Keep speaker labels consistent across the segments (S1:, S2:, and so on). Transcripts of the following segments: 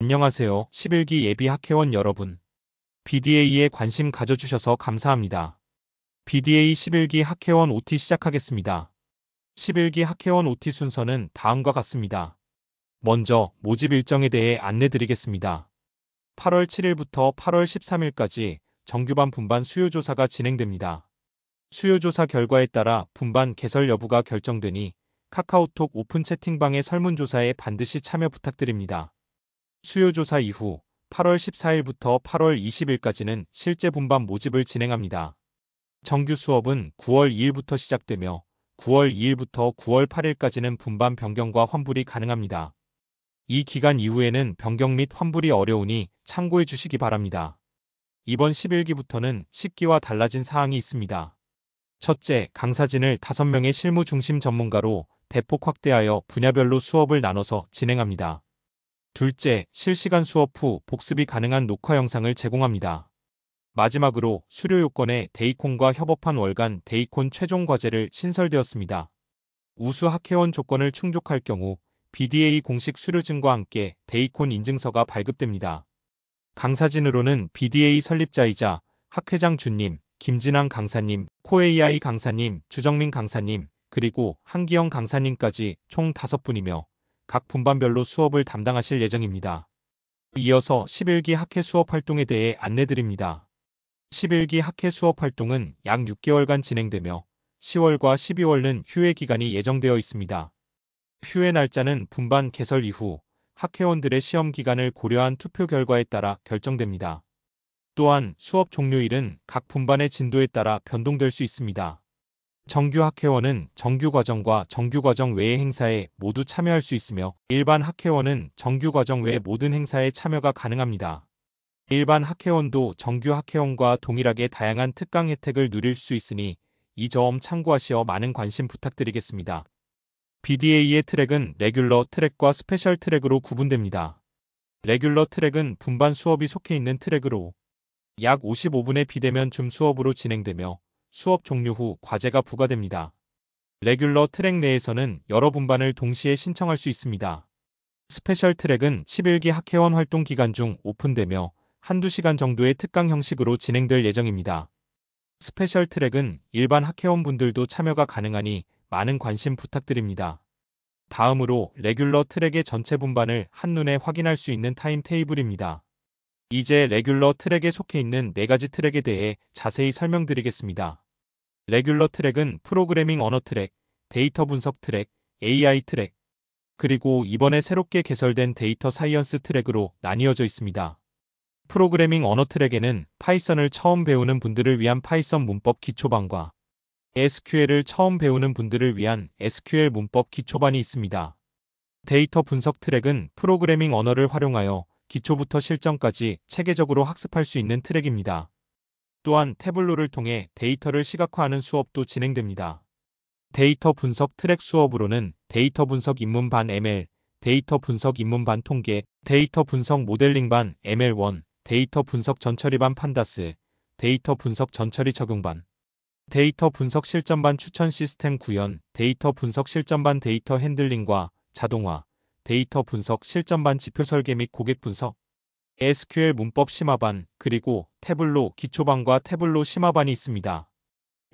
S1: 안녕하세요. 11기 예비 학회원 여러분. BDA에 관심 가져주셔서 감사합니다. BDA 11기 학회원 OT 시작하겠습니다. 11기 학회원 OT 순서는 다음과 같습니다. 먼저 모집 일정에 대해 안내드리겠습니다. 8월 7일부터 8월 13일까지 정규반 분반 수요조사가 진행됩니다. 수요조사 결과에 따라 분반 개설 여부가 결정되니 카카오톡 오픈 채팅방의 설문조사에 반드시 참여 부탁드립니다. 수요조사 이후 8월 14일부터 8월 20일까지는 실제 분반 모집을 진행합니다. 정규 수업은 9월 2일부터 시작되며 9월 2일부터 9월 8일까지는 분반 변경과 환불이 가능합니다. 이 기간 이후에는 변경 및 환불이 어려우니 참고해 주시기 바랍니다. 이번 11기부터는 10기와 달라진 사항이 있습니다. 첫째, 강사진을 5명의 실무 중심 전문가로 대폭 확대하여 분야별로 수업을 나눠서 진행합니다. 둘째, 실시간 수업 후 복습이 가능한 녹화 영상을 제공합니다. 마지막으로 수료 요건에 데이콘과 협업한 월간 데이콘 최종 과제를 신설되었습니다. 우수 학회원 조건을 충족할 경우 BDA 공식 수료증과 함께 데이콘 인증서가 발급됩니다. 강사진으로는 BDA 설립자이자 학회장 주님, 김진환 강사님, 코AI 강사님, 주정민 강사님, 그리고 한기영 강사님까지 총 5분이며 각 분반별로 수업을 담당하실 예정입니다. 이어서 11기 학회 수업 활동에 대해 안내드립니다. 11기 학회 수업 활동은 약 6개월간 진행되며 10월과 12월은 휴회 기간이 예정되어 있습니다. 휴회 날짜는 분반 개설 이후 학회원들의 시험 기간을 고려한 투표 결과에 따라 결정됩니다. 또한 수업 종료일은 각 분반의 진도에 따라 변동될 수 있습니다. 정규 학회원은 정규과정과 정규과정 외의 행사에 모두 참여할 수 있으며 일반 학회원은 정규과정 외 모든 행사에 참여가 가능합니다. 일반 학회원도 정규 학회원과 동일하게 다양한 특강 혜택을 누릴 수 있으니 이 점 참고하시어 많은 관심 부탁드리겠습니다. BDA의 트랙은 레귤러 트랙과 스페셜 트랙으로 구분됩니다. 레귤러 트랙은 분반 수업이 속해 있는 트랙으로 약 55분의 비대면 줌 수업으로 진행되며 수업 종료 후 과제가 부과됩니다. 레귤러 트랙 내에서는 여러 분반을 동시에 신청할 수 있습니다. 스페셜 트랙은 11기 학회원 활동 기간 중 오픈되며 한두 시간 정도의 특강 형식으로 진행될 예정입니다. 스페셜 트랙은 일반 학회원분들도 참여가 가능하니 많은 관심 부탁드립니다. 다음으로 레귤러 트랙의 전체 분반을 한눈에 확인할 수 있는 타임 테이블입니다. 이제 레귤러 트랙에 속해 있는 4가지 트랙에 대해 자세히 설명드리겠습니다. 레귤러 트랙은 프로그래밍 언어 트랙, 데이터 분석 트랙, AI 트랙, 그리고 이번에 새롭게 개설된 데이터 사이언스 트랙으로 나뉘어져 있습니다. 프로그래밍 언어 트랙에는 파이썬을 처음 배우는 분들을 위한 파이썬 문법 기초반과 SQL을 처음 배우는 분들을 위한 SQL 문법 기초반이 있습니다. 데이터 분석 트랙은 프로그래밍 언어를 활용하여 기초부터 실전까지 체계적으로 학습할 수 있는 트랙입니다. 또한 태블로를 통해 데이터를 시각화하는 수업도 진행됩니다. 데이터 분석 트랙 수업으로는 데이터 분석 입문 반 ML, 데이터 분석 입문 반 통계, 데이터 분석 모델링 반 ML1, 데이터 분석 전처리 반 판다스, 데이터 분석 전처리 적용 반, 데이터 분석 실전 반 추천 시스템 구현, 데이터 분석 실전 반 데이터 핸들링과 자동화, 데이터 분석 실전 반 지표 설계 및 고객 분석, SQL 문법 심화반, 그리고 태블로 기초반과 태블로 심화반이 있습니다.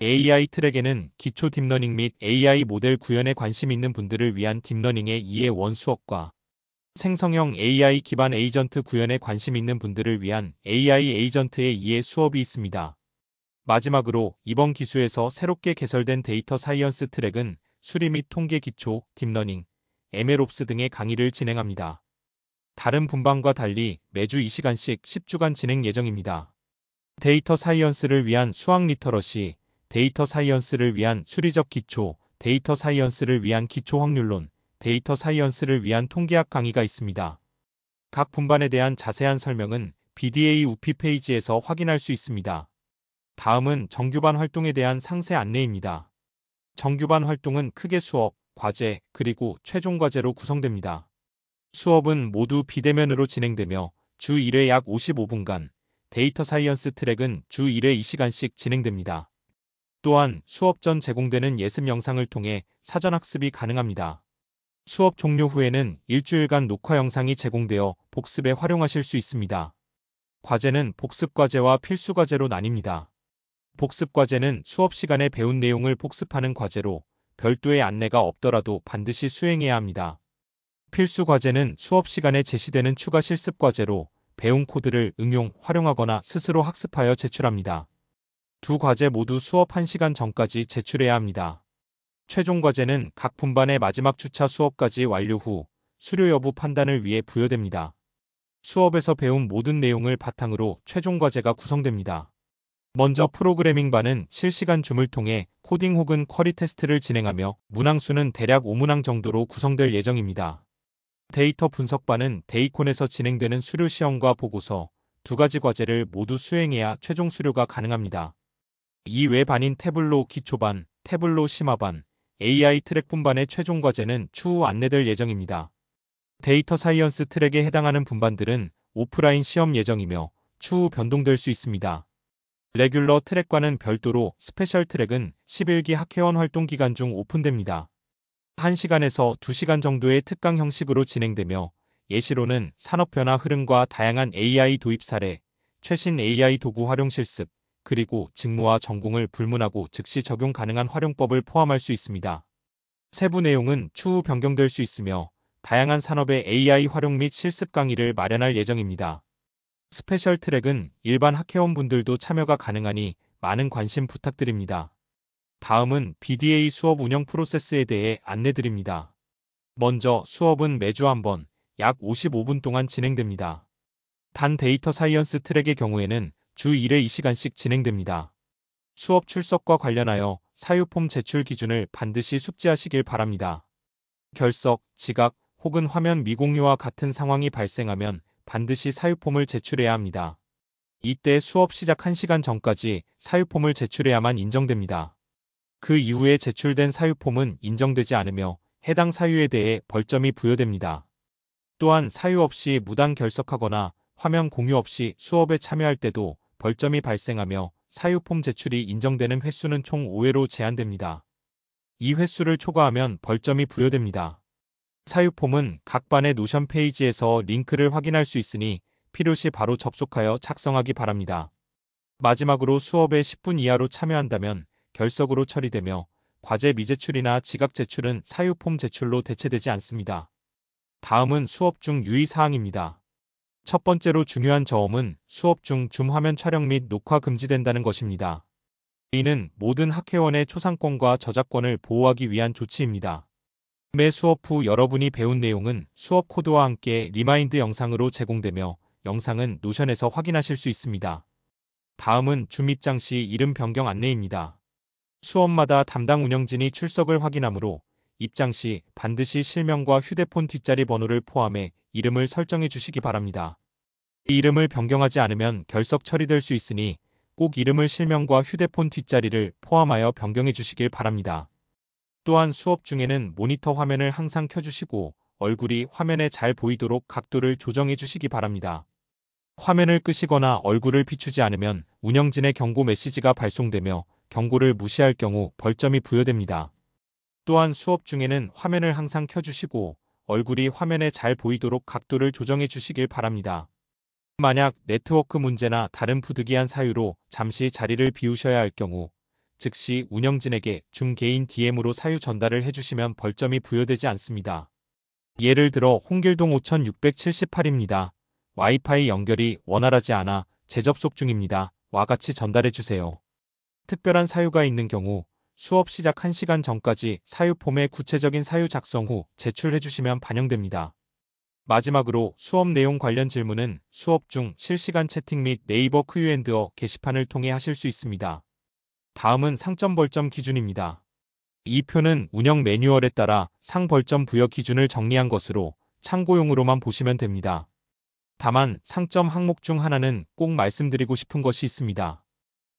S1: AI 트랙에는 기초 딥러닝 및 AI 모델 구현에 관심 있는 분들을 위한 딥러닝의 2의 원 수업과 생성형 AI 기반 에이전트 구현에 관심 있는 분들을 위한 AI 에이전트의 2의 수업이 있습니다. 마지막으로 이번 기수에서 새롭게 개설된 데이터 사이언스 트랙은 수리 및 통계 기초, 딥러닝, MLOps 등의 강의를 진행합니다. 다른 분반과 달리 매주 2시간씩 10주간 진행 예정입니다. 데이터 사이언스를 위한 수학 리터러시, 데이터 사이언스를 위한 수리적 기초, 데이터 사이언스를 위한 기초 확률론, 데이터 사이언스를 위한 통계학 강의가 있습니다. 각 분반에 대한 자세한 설명은 BDA 우피 페이지에서 확인할 수 있습니다. 다음은 정규반 활동에 대한 상세 안내입니다. 정규반 활동은 크게 수업, 과제, 그리고 최종 과제로 구성됩니다. 수업은 모두 비대면으로 진행되며 주 1회 약 55분간, 데이터 사이언스 트랙은 주 1회 2시간씩 진행됩니다. 또한 수업 전 제공되는 예습 영상을 통해 사전 학습이 가능합니다. 수업 종료 후에는 일주일간 녹화 영상이 제공되어 복습에 활용하실 수 있습니다. 과제는 복습과제와 필수과제로 나뉩니다. 복습과제는 수업 시간에 배운 내용을 복습하는 과제로 별도의 안내가 없더라도 반드시 수행해야 합니다. 필수과제는 수업 시간에 제시되는 추가 실습과제로 배운 코드를 응용, 활용하거나 스스로 학습하여 제출합니다. 두 과제 모두 수업 1시간 전까지 제출해야 합니다. 최종 과제는 각 분반의 마지막 주차 수업까지 완료 후 수료 여부 판단을 위해 부여됩니다. 수업에서 배운 모든 내용을 바탕으로 최종 과제가 구성됩니다. 먼저 프로그래밍반은 실시간 줌을 통해 코딩 혹은 쿼리 테스트를 진행하며 문항수는 대략 5문항 정도로 구성될 예정입니다. 데이터 분석반은 데이콘에서 진행되는 수료 시험과 보고서 두 가지 과제를 모두 수행해야 최종 수료가 가능합니다. 이외 반인 태블로 기초반, 태블로 심화반, AI 트랙 분반의 최종 과제는 추후 안내될 예정입니다. 데이터 사이언스 트랙에 해당하는 분반들은 오프라인 시험 예정이며 추후 변동될 수 있습니다. 레귤러 트랙과는 별도로 스페셜 트랙은 11기 학회원 활동 기간 중 오픈됩니다. 1시간에서 2시간 정도의 특강 형식으로 진행되며 예시로는 산업 변화 흐름과 다양한 AI 도입 사례, 최신 AI 도구 활용 실습, 그리고 직무와 전공을 불문하고 즉시 적용 가능한 활용법을 포함할 수 있습니다. 세부 내용은 추후 변경될 수 있으며 다양한 산업의 AI 활용 및 실습 강의를 마련할 예정입니다. 스페셜 트랙은 일반 학회원분들도 참여가 가능하니 많은 관심 부탁드립니다. 다음은 BDA 수업 운영 프로세스에 대해 안내드립니다. 먼저 수업은 매주 한 번, 약 55분 동안 진행됩니다. 단 데이터 사이언스 트랙의 경우에는 주 1회 2시간씩 진행됩니다. 수업 출석과 관련하여 사유폼 제출 기준을 반드시 숙지하시길 바랍니다. 결석, 지각 혹은 화면 미공유와 같은 상황이 발생하면 반드시 사유폼을 제출해야 합니다. 이때 수업 시작 1시간 전까지 사유폼을 제출해야만 인정됩니다. 그 이후에 제출된 사유폼은 인정되지 않으며 해당 사유에 대해 벌점이 부여됩니다. 또한 사유 없이 무단 결석하거나 화면 공유 없이 수업에 참여할 때도 벌점이 발생하며 사유폼 제출이 인정되는 횟수는 총 5회로 제한됩니다. 이 횟수를 초과하면 벌점이 부여됩니다. 사유폼은 각 반의 노션 페이지에서 링크를 확인할 수 있으니 필요시 바로 접속하여 작성하기 바랍니다. 마지막으로 수업에 10분 이하로 참여한다면 결석으로 처리되며 과제 미제출이나 지각 제출은 사유폼 제출로 대체되지 않습니다. 다음은 수업 중 유의사항입니다. 첫 번째로 중요한 점은 수업 중 줌 화면 촬영 및 녹화 금지된다는 것입니다. 이는 모든 학회원의 초상권과 저작권을 보호하기 위한 조치입니다. 매 수업 후 여러분이 배운 내용은 수업 코드와 함께 리마인드 영상으로 제공되며 영상은 노션에서 확인하실 수 있습니다. 다음은 줌 입장 시 이름 변경 안내입니다. 수업마다 담당 운영진이 출석을 확인하므로 입장 시 반드시 실명과 휴대폰 뒷자리 번호를 포함해 이름을 설정해 주시기 바랍니다. 이 이름을 변경하지 않으면 결석 처리될 수 있으니 꼭 이름을 실명과 휴대폰 뒷자리를 포함하여 변경해 주시길 바랍니다. 또한 수업 중에는 모니터 화면을 항상 켜주시고 얼굴이 화면에 잘 보이도록 각도를 조정해 주시기 바랍니다. 화면을 끄시거나 얼굴을 비추지 않으면 운영진의 경고 메시지가 발송되며 경고를 무시할 경우 벌점이 부여됩니다. 또한 수업 중에는 화면을 항상 켜주시고 얼굴이 화면에 잘 보이도록 각도를 조정해 주시길 바랍니다. 만약 네트워크 문제나 다른 부득이한 사유로 잠시 자리를 비우셔야 할 경우 즉시 운영진에게 줌 개인 DM으로 사유 전달을 해주시면 벌점이 부여되지 않습니다. 예를 들어 홍길동 5678입니다. 와이파이 연결이 원활하지 않아 재접속 중입니다. 와 같이 전달해주세요. 특별한 사유가 있는 경우 수업 시작 1시간 전까지 사유폼의 구체적인 사유 작성 후 제출해주시면 반영됩니다. 마지막으로 수업 내용 관련 질문은 수업 중 실시간 채팅 및 네이버 Q&A 게시판을 통해 하실 수 있습니다. 다음은 상점 벌점 기준입니다. 이 표는 운영 매뉴얼에 따라 상 벌점 부여 기준을 정리한 것으로 참고용으로만 보시면 됩니다. 다만 상점 항목 중 하나는 꼭 말씀드리고 싶은 것이 있습니다.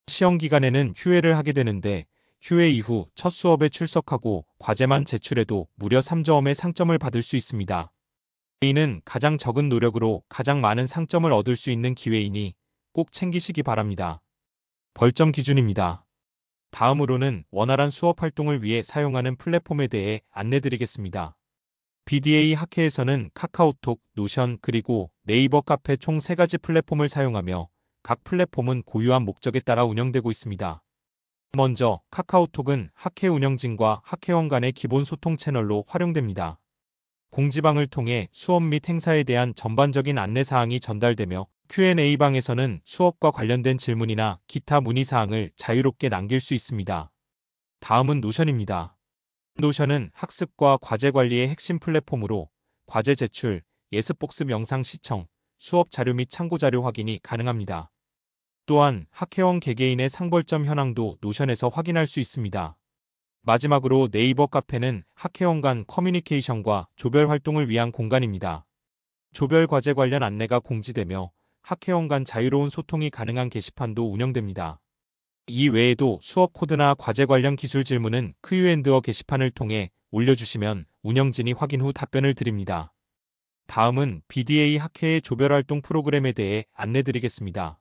S1: 시험 기간에는 휴회를 하게 되는데 휴회 이후 첫 수업에 출석하고 과제만 제출해도 무려 3점의 상점을 받을 수 있습니다. 이는 가장 적은 노력으로 가장 많은 상점을 얻을 수 있는 기회이니 꼭 챙기시기 바랍니다. 벌점 기준입니다. 다음으로는 원활한 수업 활동을 위해 사용하는 플랫폼에 대해 안내드리겠습니다. BDA 학회에서는 카카오톡, 노션, 그리고 네이버 카페 총 3가지 플랫폼을 사용하며 각 플랫폼은 고유한 목적에 따라 운영되고 있습니다. 먼저 카카오톡은 학회 운영진과 학회원 간의 기본 소통 채널로 활용됩니다. 공지방을 통해 수업 및 행사에 대한 전반적인 안내사항이 전달되며 Q&A방에서는 수업과 관련된 질문이나 기타 문의사항을 자유롭게 남길 수 있습니다. 다음은 노션입니다. 노션은 학습과 과제 관리의 핵심 플랫폼으로 과제 제출, 예습복습 영상 시청, 수업 자료 및 참고 자료 확인이 가능합니다. 또한 학회원 개개인의 상벌점 현황도 노션에서 확인할 수 있습니다. 마지막으로 네이버 카페는 학회원 간 커뮤니케이션과 조별 활동을 위한 공간입니다. 조별 과제 관련 안내가 공지되며 학회원 간 자유로운 소통이 가능한 게시판도 운영됩니다. 이 외에도 수업 코드나 과제 관련 기술 질문은 Q&A 게시판을 통해 올려주시면 운영진이 확인 후 답변을 드립니다. 다음은 BDA 학회의 조별활동 프로그램에 대해 안내드리겠습니다.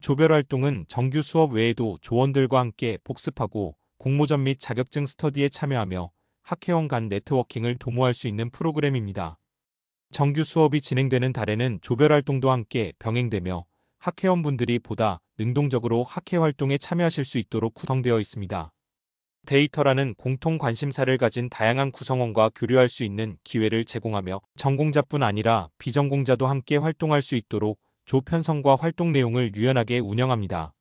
S1: 조별활동은 정규 수업 외에도 조원들과 함께 복습하고 공모전 및 자격증 스터디에 참여하며 학회원 간 네트워킹을 도모할 수 있는 프로그램입니다. 정규 수업이 진행되는 달에는 조별활동도 함께 병행되며 학회원분들이 보다 능동적으로 학회 활동에 참여하실 수 있도록 구성되어 있습니다. 데이터라는 공통 관심사를 가진 다양한 구성원과 교류할 수 있는 기회를 제공하며 전공자뿐 아니라 비전공자도 함께 활동할 수 있도록 조 편성과 활동 내용을 유연하게 운영합니다.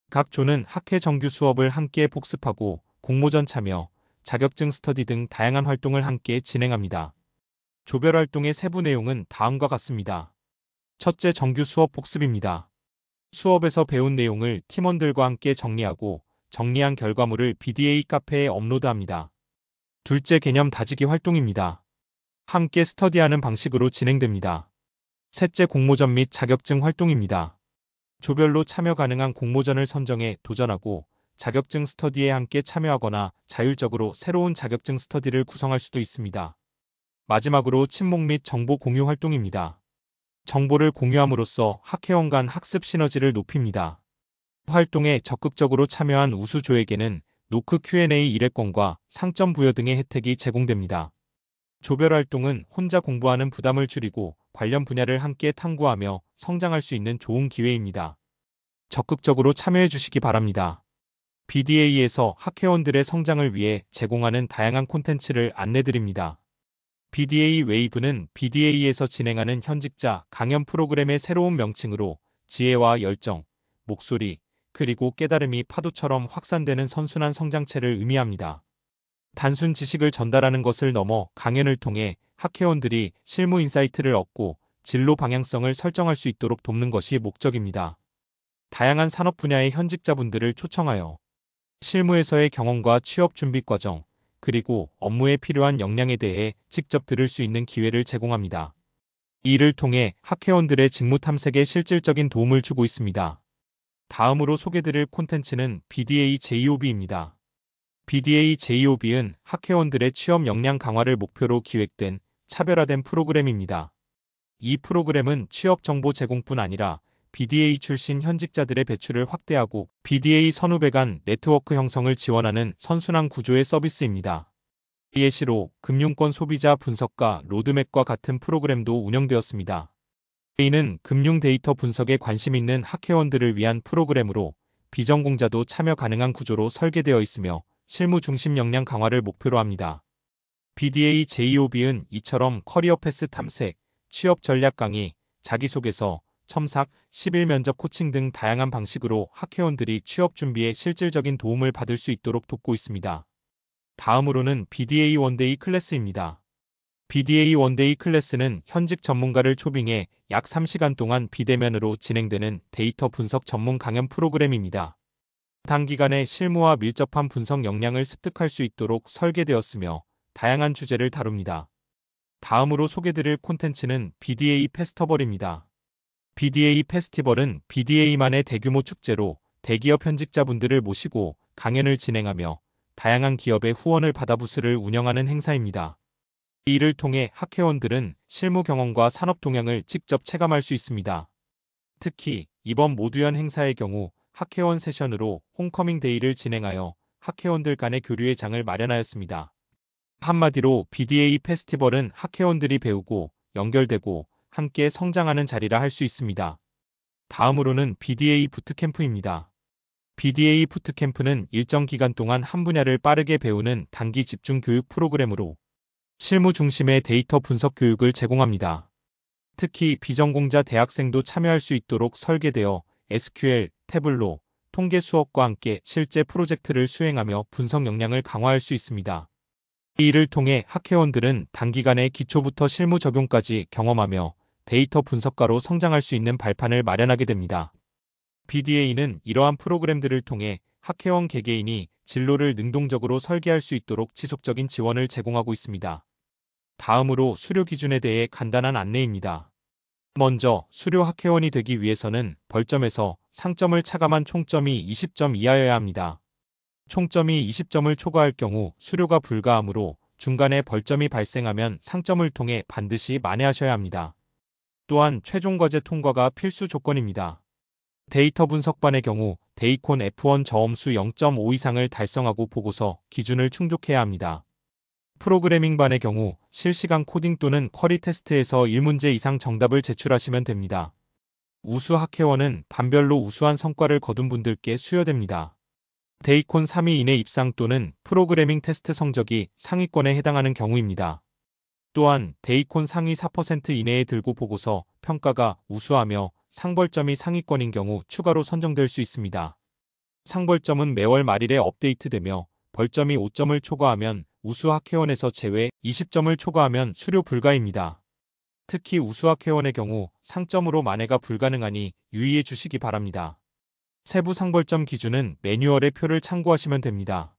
S1: 각 조는 학회 정규 수업을 함께 복습하고 공모전 참여, 자격증 스터디 등 다양한 활동을 함께 진행합니다. 조별 활동의 세부 내용은 다음과 같습니다. 첫째, 정규 수업 복습입니다. 수업에서 배운 내용을 팀원들과 함께 정리하고 정리한 결과물을 BDA 카페에 업로드합니다. 둘째, 개념 다지기 활동입니다. 함께 스터디하는 방식으로 진행됩니다. 셋째, 공모전 및 자격증 활동입니다. 조별로 참여 가능한 공모전을 선정해 도전하고 자격증 스터디에 함께 참여하거나 자율적으로 새로운 자격증 스터디를 구성할 수도 있습니다. 마지막으로 친목 및 정보 공유 활동입니다. 정보를 공유함으로써 학회원 간 학습 시너지를 높입니다. 활동에 적극적으로 참여한 우수조에게는 노크 Q&A 일회권과 상점 부여 등의 혜택이 제공됩니다. 조별 활동은 혼자 공부하는 부담을 줄이고 관련 분야를 함께 탐구하며 성장할 수 있는 좋은 기회입니다. 적극적으로 참여해 주시기 바랍니다. BDA에서 학회원들의 성장을 위해 제공하는 다양한 콘텐츠를 안내드립니다. BDA 웨이브는 BDA에서 진행하는 현직자 강연 프로그램의 새로운 명칭으로 지혜와 열정, 목소리, 그리고 깨달음이 파도처럼 확산되는 선순환 성장체를 의미합니다. 단순 지식을 전달하는 것을 넘어 강연을 통해 학회원들이 실무 인사이트를 얻고 진로 방향성을 설정할 수 있도록 돕는 것이 목적입니다. 다양한 산업 분야의 현직자분들을 초청하여 실무에서의 경험과 취업 준비 과정, 그리고 업무에 필요한 역량에 대해 직접 들을 수 있는 기회를 제공합니다. 이를 통해 학회원들의 직무 탐색에 실질적인 도움을 주고 있습니다. 다음으로 소개드릴 콘텐츠는 BDA JOB입니다. BDA JOB은 학회원들의 취업 역량 강화를 목표로 기획된 차별화된 프로그램입니다. 이 프로그램은 취업 정보 제공뿐 아니라 BDA 출신 현직자들의 배출을 확대하고 BDA 선후배 간 네트워크 형성을 지원하는 선순환 구조의 서비스입니다. 예시로 금융권 소비자 분석과 로드맵과 같은 프로그램도 운영되었습니다. A는 금융 데이터 분석에 관심 있는 학회원들을 위한 프로그램으로 비전공자도 참여 가능한 구조로 설계되어 있으며 실무 중심 역량 강화를 목표로 합니다. BDA JOB은 이처럼 커리어 패스 탐색, 취업 전략 강의, 자기소개서, 첨삭, 10일 면접 코칭 등 다양한 방식으로 학회원들이 취업 준비에 실질적인 도움을 받을 수 있도록 돕고 있습니다. 다음으로는 BDA 원데이 클래스입니다. BDA 원데이 클래스는 현직 전문가를 초빙해 약 3시간 동안 비대면으로 진행되는 데이터 분석 전문 강연 프로그램입니다. 단기간에 실무와 밀접한 분석 역량을 습득할 수 있도록 설계되었으며 다양한 주제를 다룹니다. 다음으로 소개드릴 콘텐츠는 BDA 페스티벌입니다. BDA 페스티벌은 BDA만의 대규모 축제로 대기업 현직자분들을 모시고 강연을 진행하며 다양한 기업의 후원을 받아 부스를 운영하는 행사입니다. 이를 통해 학회원들은 실무 경험과 산업 동향을 직접 체감할 수 있습니다. 특히 이번 모두연 행사의 경우 학회원 세션으로 홈커밍 데이를 진행하여 학회원들 간의 교류의 장을 마련하였습니다. 한마디로 BDA 페스티벌은 학회원들이 배우고 연결되고 함께 성장하는 자리라 할 수 있습니다. 다음으로는 BDA 부트캠프입니다. BDA 부트캠프는 일정 기간 동안 한 분야를 빠르게 배우는 단기 집중 교육 프로그램으로 실무 중심의 데이터 분석 교육을 제공합니다. 특히 비전공자 대학생도 참여할 수 있도록 설계되어 SQL, 태블로, 통계 수업과 함께 실제 프로젝트를 수행하며 분석 역량을 강화할 수 있습니다. 이 일을 통해 학회원들은 단기간에 기초부터 실무 적용까지 경험하며 데이터 분석가로 성장할 수 있는 발판을 마련하게 됩니다. BDA는 이러한 프로그램들을 통해 학회원 개개인이 진로를 능동적으로 설계할 수 있도록 지속적인 지원을 제공하고 있습니다. 다음으로 수료 기준에 대해 간단한 안내입니다. 먼저 수료 학회원이 되기 위해서는 벌점에서 상점을 차감한 총점이 20점 이하여야 합니다. 총점이 20점을 초과할 경우 수료가 불가하므로 중간에 벌점이 발생하면 상점을 통해 반드시 만회하셔야 합니다. 또한 최종 과제 통과가 필수 조건입니다. 데이터 분석반의 경우 데이콘 F1 저엄수 0.5 이상을 달성하고 보고서 기준을 충족해야 합니다. 프로그래밍반의 경우 실시간 코딩 또는 쿼리 테스트에서 1문제 이상 정답을 제출하시면 됩니다. 우수 학회원은 반별로 우수한 성과를 거둔 분들께 수여됩니다. 데이콘 3위 이내 입상 또는 프로그래밍 테스트 성적이 상위권에 해당하는 경우입니다. 또한 데이콘 상위 4% 이내에 들고 보고서 평가가 우수하며 상벌점이 상위권인 경우 추가로 선정될 수 있습니다. 상벌점은 매월 말일에 업데이트되며 벌점이 5점을 초과하면 우수 학회원에서 제외, 20점을 초과하면 수료 불가입니다. 특히 우수 학회원의 경우 상점으로 만회가 불가능하니 유의해 주시기 바랍니다. 세부 상벌점 기준은 매뉴얼의 표를 참고하시면 됩니다.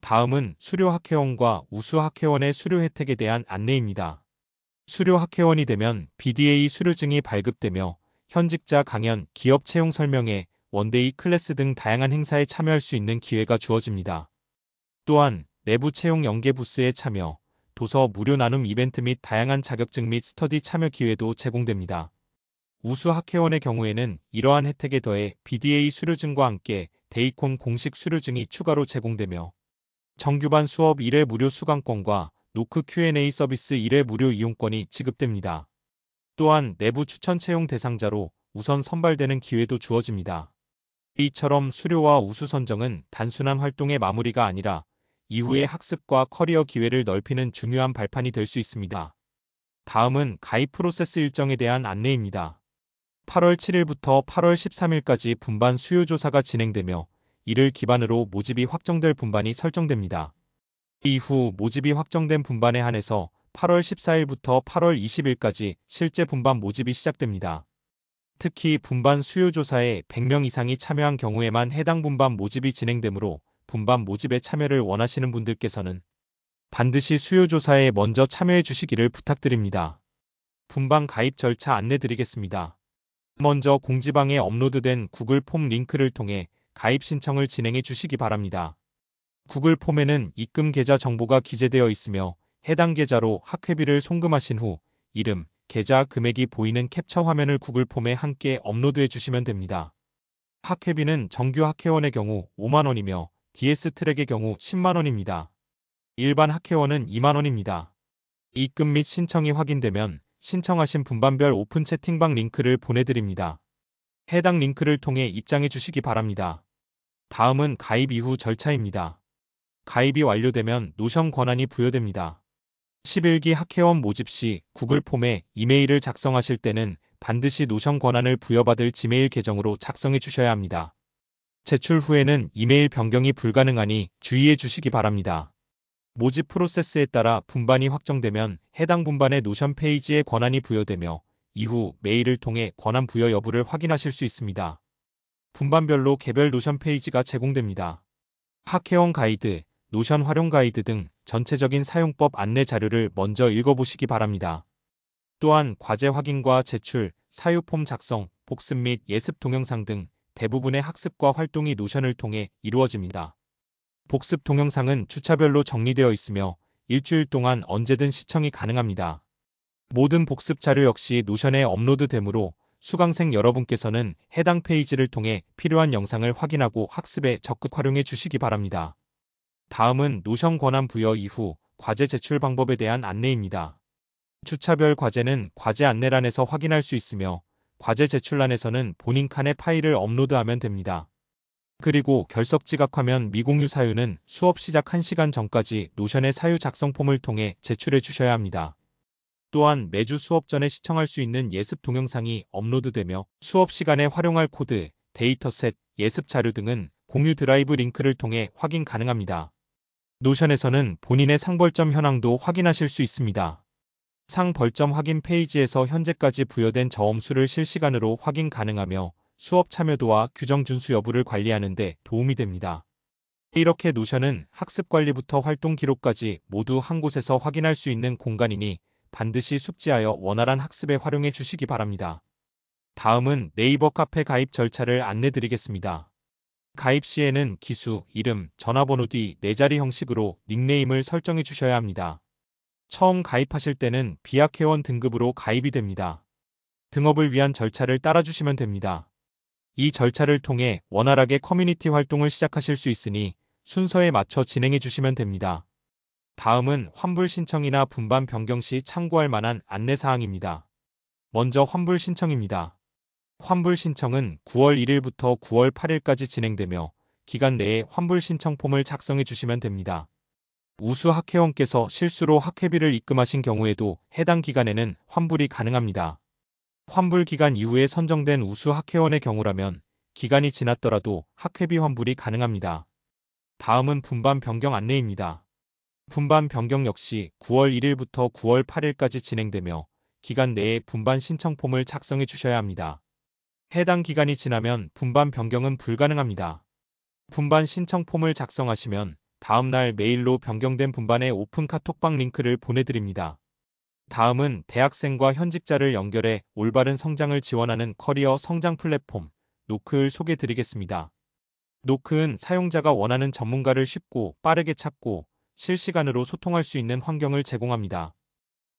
S1: 다음은 수료 학회원과 우수 학회원의 수료 혜택에 대한 안내입니다. 수료 학회원이 되면 BDA 수료증이 발급되며 현직자 강연, 기업 채용 설명회, 원데이 클래스 등 다양한 행사에 참여할 수 있는 기회가 주어집니다. 또한 내부 채용 연계 부스에 참여, 도서 무료 나눔 이벤트 및 다양한 자격증 및 스터디 참여 기회도 제공됩니다. 우수 학회원의 경우에는 이러한 혜택에 더해 BDA 수료증과 함께 데이콘 공식 수료증이 추가로 제공되며 정규반 수업 1회 무료 수강권과 노크 Q&A 서비스 1회 무료 이용권이 지급됩니다. 또한 내부 추천 채용 대상자로 우선 선발되는 기회도 주어집니다. 이처럼 수료와 우수 선정은 단순한 활동의 마무리가 아니라 이후의 학습과 커리어 기회를 넓히는 중요한 발판이 될 수 있습니다. 다음은 가입 프로세스 일정에 대한 안내입니다. 8월 7일부터 8월 13일까지 분반 수요 조사가 진행되며 이를 기반으로 모집이 확정될 분반이 설정됩니다. 이후 모집이 확정된 분반에 한해서 8월 14일부터 8월 20일까지 실제 분반 모집이 시작됩니다. 특히 분반 수요 조사에 100명 이상이 참여한 경우에만 해당 분반 모집이 진행되므로 분반 모집에 참여를 원하시는 분들께서는 반드시 수요 조사에 먼저 참여해 주시기를 부탁드립니다. 분반 가입 절차 안내 드리겠습니다. 먼저 공지방에 업로드된 구글 폼 링크를 통해 가입 신청을 진행해 주시기 바랍니다. 구글 폼에는 입금 계좌 정보가 기재되어 있으며 해당 계좌로 학회비를 송금하신 후 이름, 계좌 금액이 보이는 캡처 화면을 구글 폼에 함께 업로드해 주시면 됩니다. 학회비는 정규 학회원의 경우 5만 원이며 DS 트랙의 경우 10만 원입니다. 일반 학회원은 2만 원입니다. 입금 및 신청이 확인되면 신청하신 분반별 오픈 채팅방 링크를 보내드립니다. 해당 링크를 통해 입장해 주시기 바랍니다. 다음은 가입 이후 절차입니다. 가입이 완료되면 노션 권한이 부여됩니다. 11기 학회원 모집 시 구글 폼에 이메일을 작성하실 때는 반드시 노션 권한을 부여받을 지메일 계정으로 작성해 주셔야 합니다. 제출 후에는 이메일 변경이 불가능하니 주의해 주시기 바랍니다. 모집 프로세스에 따라 분반이 확정되면 해당 분반의 노션 페이지에 권한이 부여되며 이후 메일을 통해 권한 부여 여부를 확인하실 수 있습니다. 분반별로 개별 노션 페이지가 제공됩니다. 학회원 가이드, 노션 활용 가이드 등 전체적인 사용법 안내 자료를 먼저 읽어보시기 바랍니다. 또한 과제 확인과 제출, 사유 폼 작성, 복습 및 예습 동영상 등 대부분의 학습과 활동이 노션을 통해 이루어집니다. 복습 동영상은 주차별로 정리되어 있으며 일주일 동안 언제든 시청이 가능합니다. 모든 복습 자료 역시 노션에 업로드되므로 수강생 여러분께서는 해당 페이지를 통해 필요한 영상을 확인하고 학습에 적극 활용해 주시기 바랍니다. 다음은 노션 권한 부여 이후 과제 제출 방법에 대한 안내입니다. 주차별 과제는 과제 안내란에서 확인할 수 있으며 과제 제출란에서는 본인 칸에 파일을 업로드하면 됩니다. 그리고 결석 지각하면 미공유 사유는 수업 시작 1시간 전까지 노션의 사유 작성 폼을 통해 제출해 주셔야 합니다. 또한 매주 수업 전에 시청할 수 있는 예습 동영상이 업로드되며 수업 시간에 활용할 코드, 데이터셋, 예습 자료 등은 공유 드라이브 링크를 통해 확인 가능합니다. 노션에서는 본인의 상벌점 현황도 확인하실 수 있습니다. 상벌점 확인 페이지에서 현재까지 부여된 저엄수를 실시간으로 확인 가능하며 수업 참여도와 규정 준수 여부를 관리하는 데 도움이 됩니다. 이렇게 노션은 학습 관리부터 활동 기록까지 모두 한 곳에서 확인할 수 있는 공간이니 반드시 숙지하여 원활한 학습에 활용해 주시기 바랍니다. 다음은 네이버 카페 가입 절차를 안내드리겠습니다. 가입 시에는 기수, 이름, 전화번호 뒤 4자리 형식으로 닉네임을 설정해 주셔야 합니다. 처음 가입하실 때는 비학회원 등급으로 가입이 됩니다. 등업을 위한 절차를 따라주시면 됩니다. 이 절차를 통해 원활하게 커뮤니티 활동을 시작하실 수 있으니 순서에 맞춰 진행해 주시면 됩니다. 다음은 환불 신청이나 분반 변경 시 참고할 만한 안내사항입니다. 먼저 환불 신청입니다. 환불 신청은 9월 1일부터 9월 8일까지 진행되며 기간 내에 환불 신청 폼을 작성해 주시면 됩니다. 우수 학회원께서 실수로 학회비를 입금하신 경우에도 해당 기간에는 환불이 가능합니다. 환불 기간 이후에 선정된 우수 학회원의 경우라면 기간이 지났더라도 학회비 환불이 가능합니다. 다음은 분반 변경 안내입니다. 분반 변경 역시 9월 1일부터 9월 8일까지 진행되며 기간 내에 분반 신청 폼을 작성해 주셔야 합니다. 해당 기간이 지나면 분반 변경은 불가능합니다. 분반 신청 폼을 작성하시면 다음날 메일로 변경된 분반의 오픈 카톡방 링크를 보내드립니다. 다음은 대학생과 현직자를 연결해 올바른 성장을 지원하는 커리어 성장 플랫폼 노크를 소개드리겠습니다. 노크는 사용자가 원하는 전문가를 쉽고 빠르게 찾고 실시간으로 소통할 수 있는 환경을 제공합니다.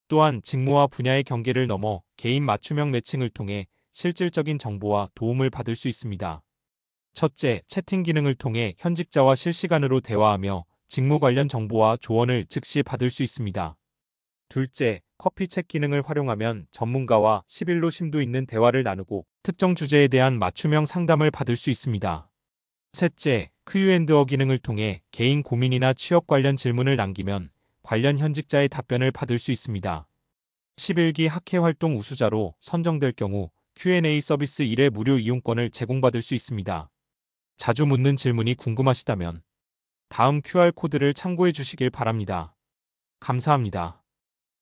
S1: 또한 직무와 분야의 경계를 넘어 개인 맞춤형 매칭을 통해 실질적인 정보와 도움을 받을 수 있습니다. 첫째, 채팅 기능을 통해 현직자와 실시간으로 대화하며 직무 관련 정보와 조언을 즉시 받을 수 있습니다. 둘째, 커피챗 기능을 활용하면 전문가와 11로 심도 있는 대화를 나누고 특정 주제에 대한 맞춤형 상담을 받을 수 있습니다. 셋째, Q&A 기능을 통해 개인 고민이나 취업 관련 질문을 남기면 관련 현직자의 답변을 받을 수 있습니다. 11기 학회 활동 우수자로 선정될 경우 Q&A 서비스 1회 무료 이용권을 제공받을 수 있습니다. 자주 묻는 질문이 궁금하시다면 다음 QR코드를 참고해 주시길 바랍니다. 감사합니다.